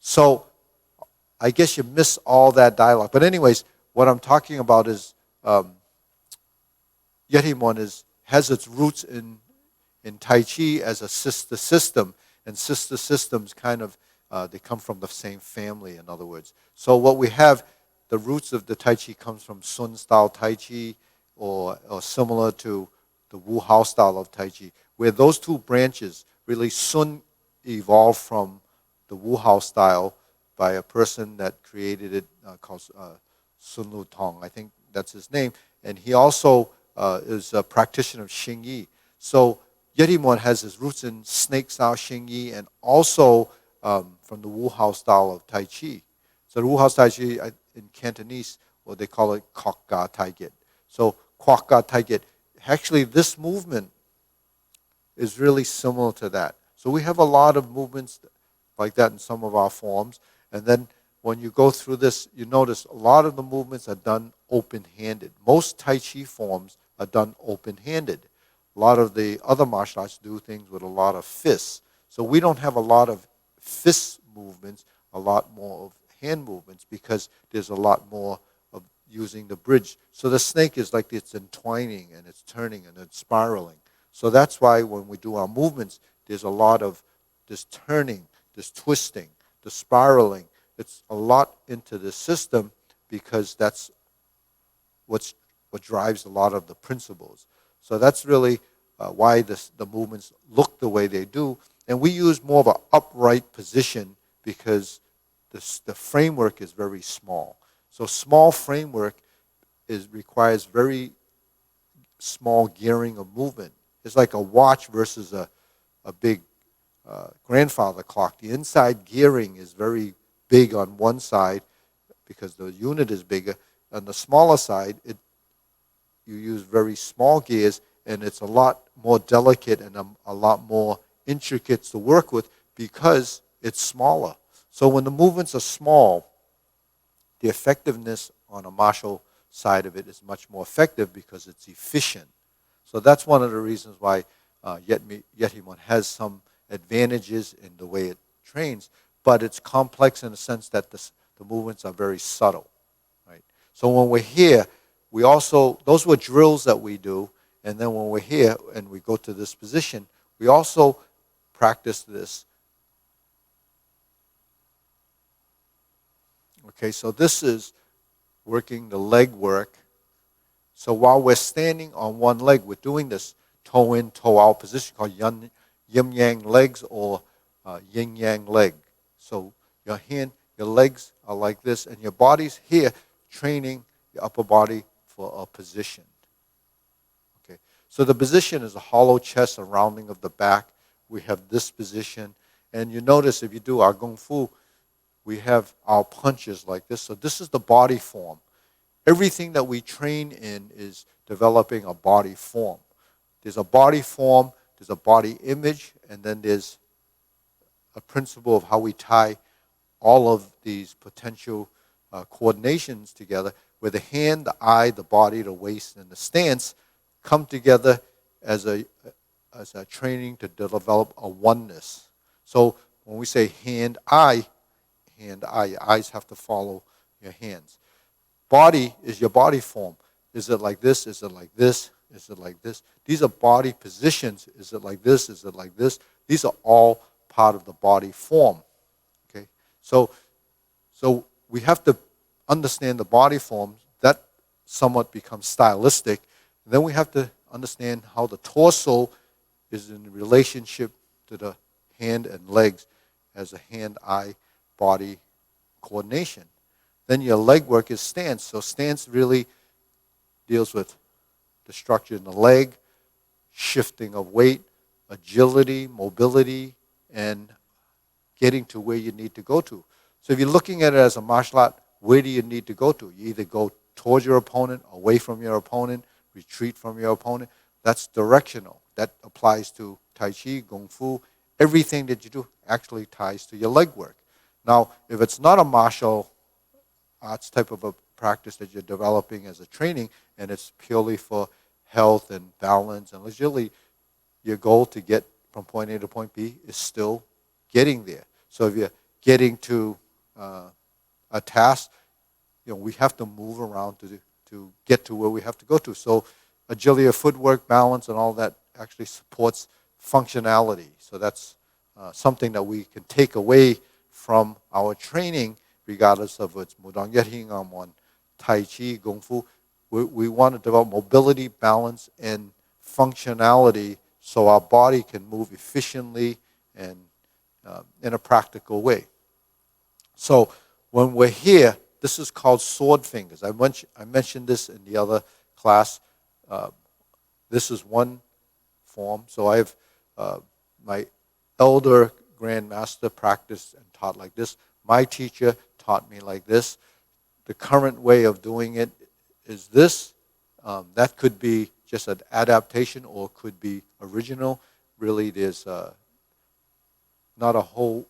So I guess you miss all that dialogue. But anyways, what I'm talking about is Yehimon has its roots in Tai Chi as a sister system, and sister systems kind of, they come from the same family, in other words. So what we have, the roots of the Tai Chi comes from Sun-style Tai Chi, or similar to the Wu-hao style of Tai Chi, where those two branches, really Sun evolved from the Wu-hao style by a person that created it called Sun Lu-tong. I think that's his name. And he also is a practitioner of Xingyi. So Yehimon has his roots in snake style Xingyi, and also from the Wu-hao style of Tai Chi. So the Wu-hao Tai Chi in Cantonese, well, they call it Kok Ga Tai Git. So Kok Ga Tai Git. Actually, this movement is really similar to that. So we have a lot of movements like that in some of our forms. And then when you go through this, you notice a lot of the movements are done open-handed. Most Tai Chi forms are done open-handed. A lot of the other martial arts do things with a lot of fists. So we don't have a lot of fist movements, a lot more of hand movements, because there's a lot more of using the bridge. So the snake is like it's entwining and it's turning and it's spiraling. So that's why when we do our movements, there's a lot of this turning, this twisting, the spiraling. It's a lot into the system, because that's what drives a lot of the principles. So that's really why the movements look the way they do. And we use more of an upright position, because the framework is very small. So small framework requires very small gearing of movement. It's like a watch versus a big grandfather clock. The inside gearing is very big on one side, because the unit is bigger. On the smaller side, you use very small gears, and it's a lot more delicate and a lot more intricate to work with, because it's smaller. So when the movements are small, the effectiveness on a martial side of it is much more effective, because it's efficient. So that's one of the reasons why Yehimon has some advantages in the way it trains, but it's complex in the sense that the movements are very subtle, right? So when we're here, we also, those were drills that we do, and then when we're here and we go to this position, we also practice this. Okay, so this is working the leg work. So while we're standing on one leg, we're doing this toe in, toe out position called yin-yang legs, or yin-yang leg. So your legs are like this, and your body's here training your upper body for a position. Okay, so the position is a hollow chest, a rounding of the back. We have this position, and you notice if you do our Kung Fu, we have our punches like this. So this is the body form. Everything that we train in is developing a body form. There's a body form, there's a body image, and then there's a principle of how we tie all of these potential coordinations together, where the hand, the eye, the body, the waist, and the stance come together as a training to develop a oneness. So when we say hand-eye, your eyes have to follow your hands. Body is your body form. Is it like this? Is it like this? Is it like this? These are body positions. Is it like this? Is it like this? These are all part of the body form. Okay, so we have to understand the body forms. That somewhat becomes stylistic. And then we have to understand how the torso is in relationship to the hand and legs as a hand-eye body coordination. Then your leg work is stance. So stance really deals with the structure in the leg, shifting of weight, agility, mobility, and getting to where you need to go to. So if you're looking at it as a martial art, where do you need to go to? You either go towards your opponent, away from your opponent, retreat from your opponent. That's directional. That applies to Tai Chi, Kung Fu. Everything that you do actually ties to your leg work. Now, if it's not a martial arts type of a practice that you're developing as a training, and it's purely for health and balance and agility, your goal to get from point A to point B is still getting there. So if you're getting to a task, we have to move around to get to where we have to go to. So agility of footwork, balance, and all that actually supports functionality. So that's something that we can take away from our training, regardless of it's Mudang Yet on Tai Chi, Kung Fu. We want to develop mobility, balance, and functionality so our body can move efficiently and in a practical way. So when we're here, this is called sword fingers. I mentioned this in the other class. This is one form. So I have my elder grandmaster practiced and taught like this. My teacher taught me like this. The current way of doing it is this. That could be just an adaptation or could be original. Really, there's not a whole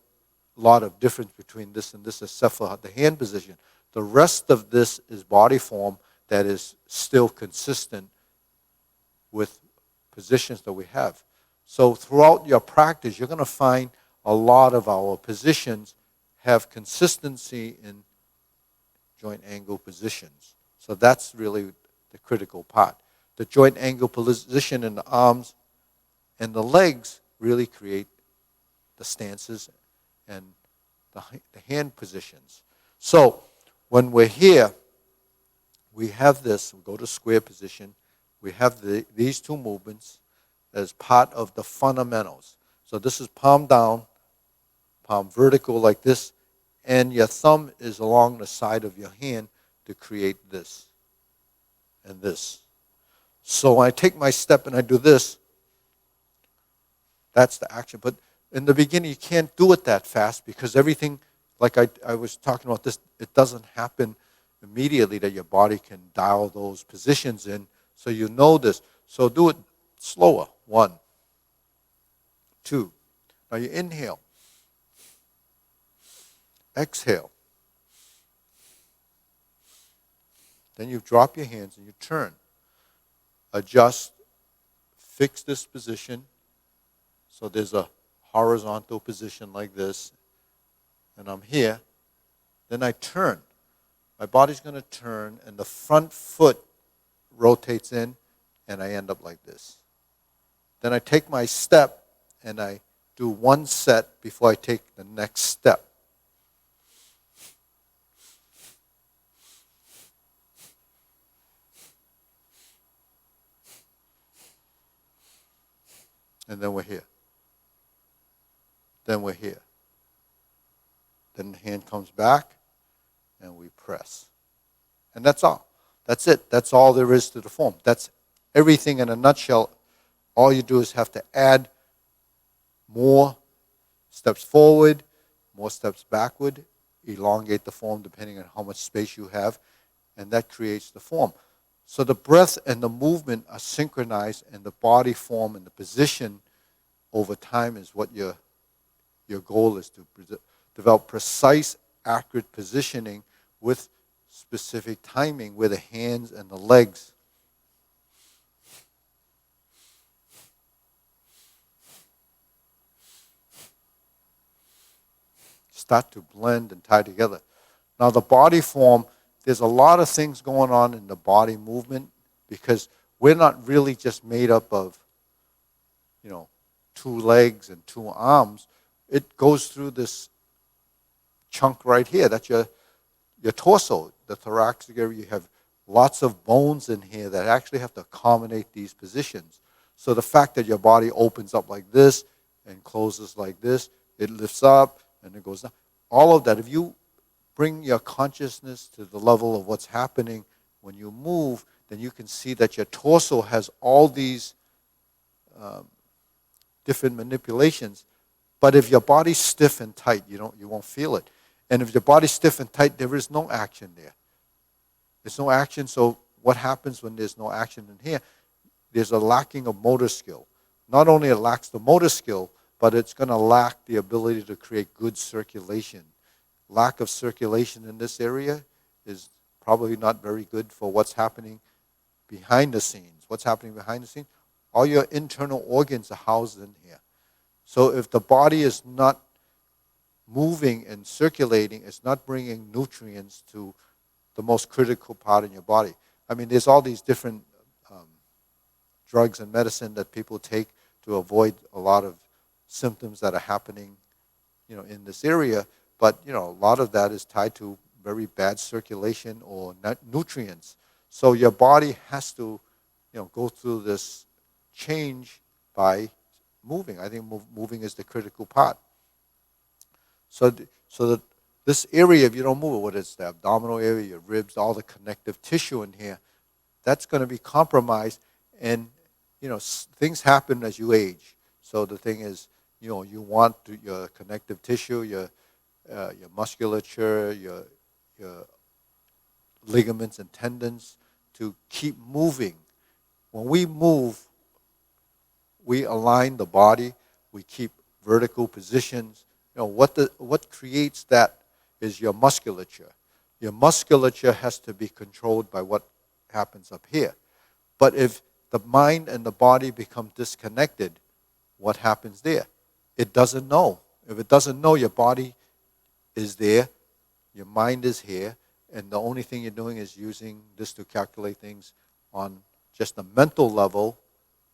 lot of difference between this and this except for the hand position. The rest of this is body form that is still consistent with positions that we have. So throughout your practice, you're going to find a lot of our positions have consistency in joint angle positions. So that's really the critical part. The joint angle position in the arms and the legs really create the stances and the hand positions. So when we're here, we have this, we go to square position, we have these two movements as part of the fundamentals. So this is palm down, palm vertical like this, and your thumb is along the side of your hand to create this and this. So when I take my step and I do this, that's the action. But in the beginning, you can't do it that fast because everything, like I was talking about this, it doesn't happen immediately that your body can dial those positions in. So you know this. So do it slower. 1, 2. Now you inhale. Exhale. Then you drop your hands and you turn. Adjust. Fix this position. So there's a horizontal position like this. And I'm here. Then I turn. My body's going to turn and the front foot rotates in and I end up like this. Then I take my step and I do one set before I take the next step. And then we're here. Then we're here. Then the hand comes back and we press. And that's all. That's it. That's all there is to the form. That's everything in a nutshell. All you do is have to add more steps forward, more steps backward, elongate the form depending on how much space you have, and that creates the form. So the breath and the movement are synchronized, and the body form and the position over time is what your goal is, to develop precise, accurate positioning with specific timing with the hands and the legs. Start to blend and tie together. Now the body form, there's a lot of things going on in the body movement because we're not really just made up of, 2 legs and 2 arms. It goes through this chunk right here. That's your torso, the thoracic area. You have lots of bones in here that actually have to accommodate these positions. So the fact that your body opens up like this and closes like this, it lifts up and it goes down. All of that, if you bring your consciousness to the level of what's happening when you move, then you can see that your torso has all these different manipulations. But if your body's stiff and tight, you won't feel it. And if your body's stiff and tight, there is no action there. There's no action, so what happens when there's no action in here? There's a lacking of motor skill. Not only it lacks the motor skill, but it's going to lack the ability to create good circulation. Lack of circulation in this area is probably not very good for what's happening behind the scenes. What's happening behind the scenes? All your internal organs are housed in here. So if the body is not moving and circulating is not bringing nutrients to the most critical part in your body. I mean, there's all these different drugs and medicine that people take to avoid a lot of symptoms that are happening, in this area. But, a lot of that is tied to very bad circulation or nutrients. So your body has to, go through this change by moving. I think moving is the critical part. So that this area, if you don't move it, whether it's the abdominal area, your ribs, all the connective tissue in here, that's going to be compromised. And, things happen as you age. So the thing is, you want your connective tissue, your musculature, your ligaments and tendons to keep moving. When we move, we align the body, we keep vertical positions. What creates that is your musculature. Your musculature has to be controlled by what happens up here. But if the mind and the body become disconnected, what happens there? It doesn't know. If it doesn't know your body is there, your mind is here, and the only thing you're doing is using this to calculate things on just a mental level,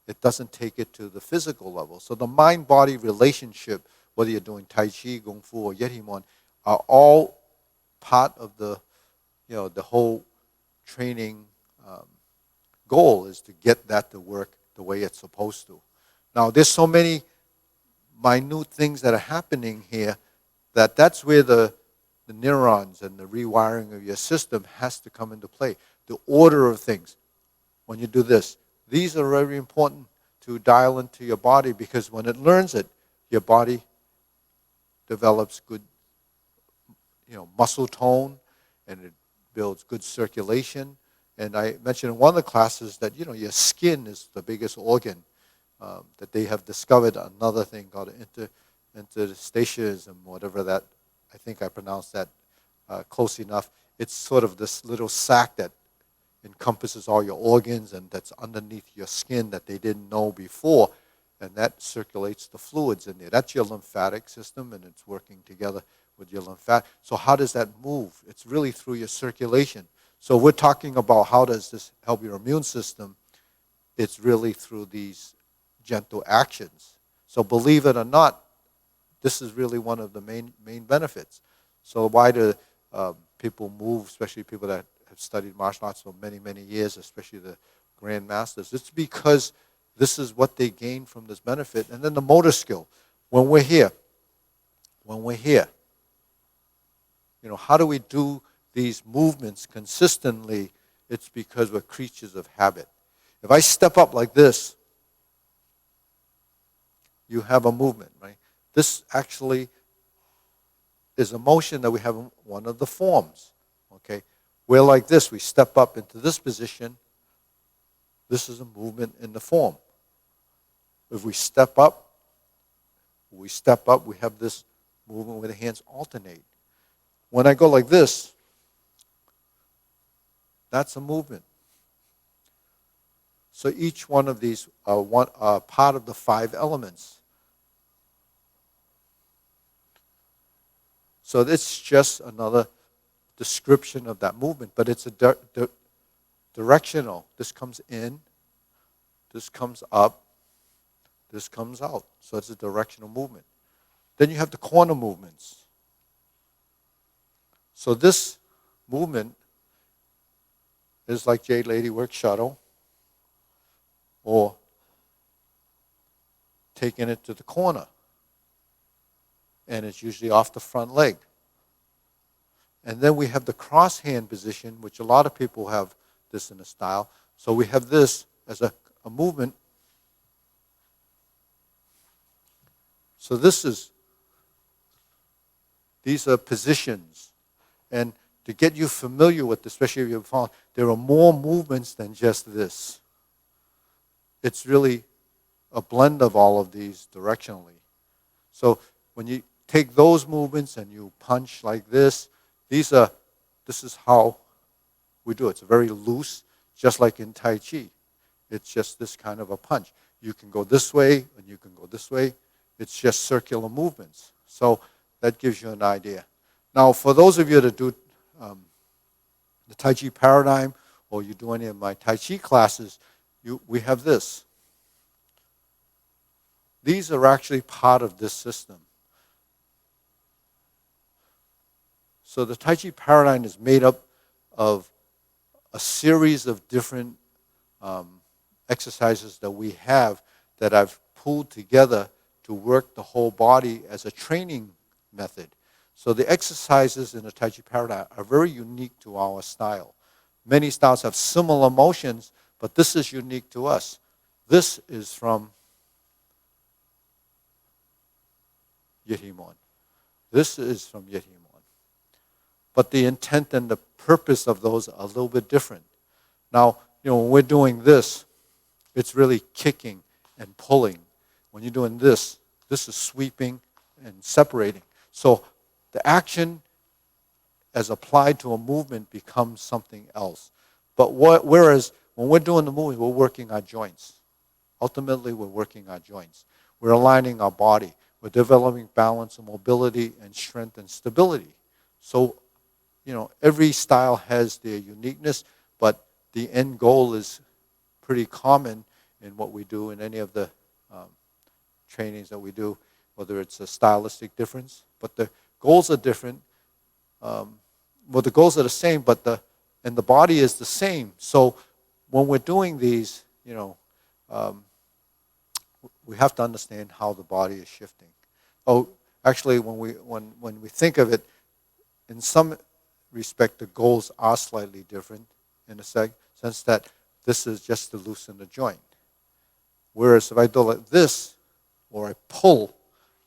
it doesn't take it to the physical level. So the mind-body relationship, whether you're doing Tai Chi, Kung Fu, or Yehimon, are all part of the whole training goal is to get that to work the way it's supposed to. Now, there's so many minute things that are happening here that's where the neurons and the rewiring of your system has to come into play. The order of things. When you do this, these are very important to dial into your body, because when it learns it, your body develops good, muscle tone, and it builds good circulation. And I mentioned in one of the classes that, your skin is the biggest organ, that they have discovered another thing called interstitialism, whatever that, I think I pronounced that close enough. It's sort of this little sac that encompasses all your organs and that's underneath your skin that they didn't know before, and that circulates the fluids in there. That's your lymphatic system, and it's working together with your lymphatic. So how does that move? It's really through your circulation. So we're talking about how does this help your immune system. It's really through these gentle actions. So believe it or not, this is really one of the main benefits. So why do people move, especially people that have studied martial arts for many, many years, especially the Grand Masters? It's because this is what they gain from this benefit. And then the motor skill. When we're here, how do we do these movements consistently? It's because we're creatures of habit. If I step up like this, you have a movement, right? This actually is a motion that we have in one of the forms, okay? We're like this. We step up into this position. This is a movement in the form. If we step up, we have this movement where the hands alternate. When I go like this, that's a movement. So each one of these are part of the 5 elements. So it's just another description of that movement, but it's a directional. This comes in, this comes up, this comes out. So it's a directional movement. Then you have the corner movements. So this movement is like Jade Lady Work Shuttle, or taking it to the corner. And it's usually off the front leg. And then we have the cross hand position, which a lot of people have this in a style. So we have this as a movement. So these are positions. And to get you familiar with, especially if you've found, there are more movements than just this. It's really a blend of all of these directionally. So when you take those movements and you punch like this, this is how we do it. It's very loose, just like in Tai Chi. It's just this kind of a punch. You can go this way and you can go this way. It's just circular movements. So that gives you an idea. Now, for those of you that do the Tai Chi paradigm, or you do any of my Tai Chi classes, we have this. These are actually part of this system. So the Tai Chi paradigm is made up of a series of different exercises that we have that I've pulled together to work the whole body as a training method. So the exercises in the Tai Chi paradigm are very unique to our style. Many styles have similar motions, but this is unique to us. This is from Morn. This is from Morn. But the intent and the purpose of those are a little bit different. Now, when we're doing this, it's really kicking and pulling. When you're doing this is sweeping and separating. So the action as applied to a movement becomes something else. But whereas when we're doing the movement, we're working our joints. Ultimately, we're working our joints. We're aligning our body. We're developing balance and mobility and strength and stability. So, every style has their uniqueness, but the end goal is pretty common in what we do in any of the trainings that we do, whether it's a stylistic difference. But the goals are different. The goals are the same, but the body is the same. So when we're doing these, we have to understand how the body is shifting. Oh, actually, when we think of it, in some respect, the goals are slightly different in the sense that this is just to loosen the joint. Whereas if I do like this, or I pull,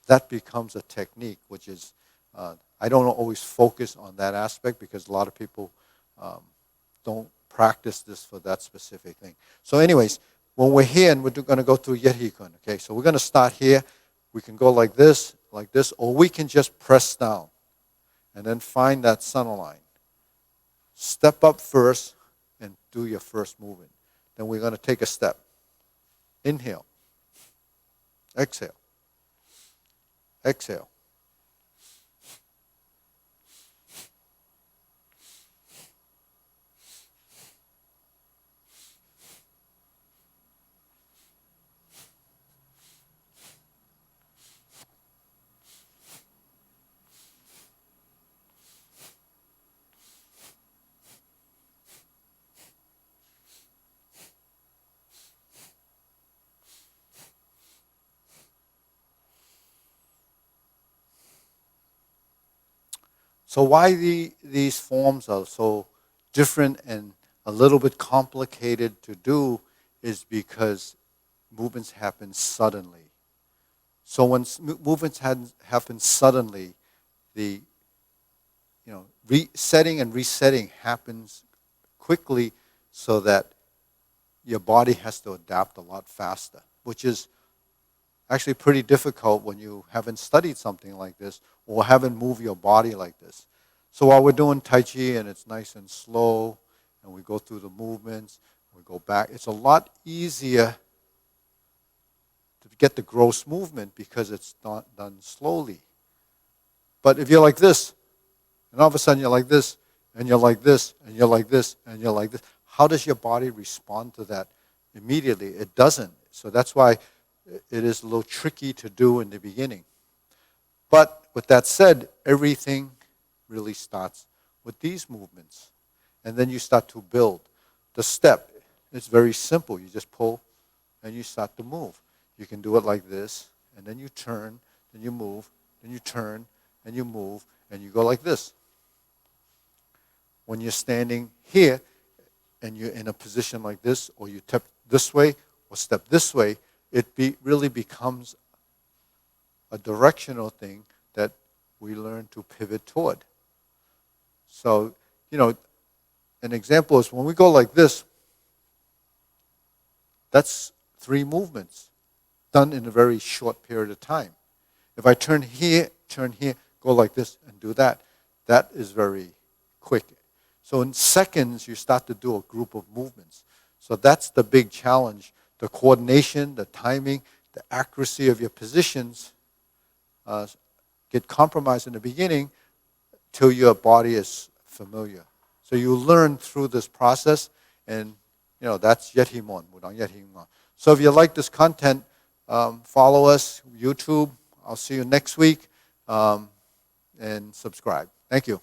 that becomes a technique, which is, I don't always focus on that aspect because a lot of people don't practice this for that specific thing. So anyways, when we're here and we're going to go through Yehikun, okay, so we're going to start here. We can go like this, or we can just press down and then find that center line. Step up first and do your first movement. Then we're going to take a step. Inhale. Exhale. Exhale. So why these forms are so different and a little bit complicated to do is because movements happen suddenly. So when movements happen suddenly, the resetting and resetting happens quickly so that your body has to adapt a lot faster, which is actually pretty difficult when you haven't studied something like this or haven't moved your body like this. So while we're doing Tai Chi and it's nice and slow and we go through the movements, we go back, it's a lot easier to get the gross movement because it's not done slowly. But if you're like this, and all of a sudden you're like this, and you're like this, and you're like this, and you're like this, how does your body respond to that immediately? It doesn't. So that's why it is a little tricky to do in the beginning. But with that said, everything really starts with these movements. And then you start to build. The step is very simple. You just pull and you start to move. You can do it like this, and then you turn, then you move, then you turn, and you move, and you go like this. When you're standing here and you're in a position like this, or you step this way or step this way, it really becomes a directional thing that we learn to pivot toward. So, an example is when we go like this, that's 3 movements done in a very short period of time. If I turn here, go like this, and do that, that is very quick. So in seconds, you start to do a group of movements. So that's the big challenge. The coordination, the timing, the accuracy of your positions get compromised in the beginning till your body is familiar. So you learn through this process, and that's Yethimon. So if you like this content, follow us, YouTube. I'll see you next week, and subscribe. Thank you.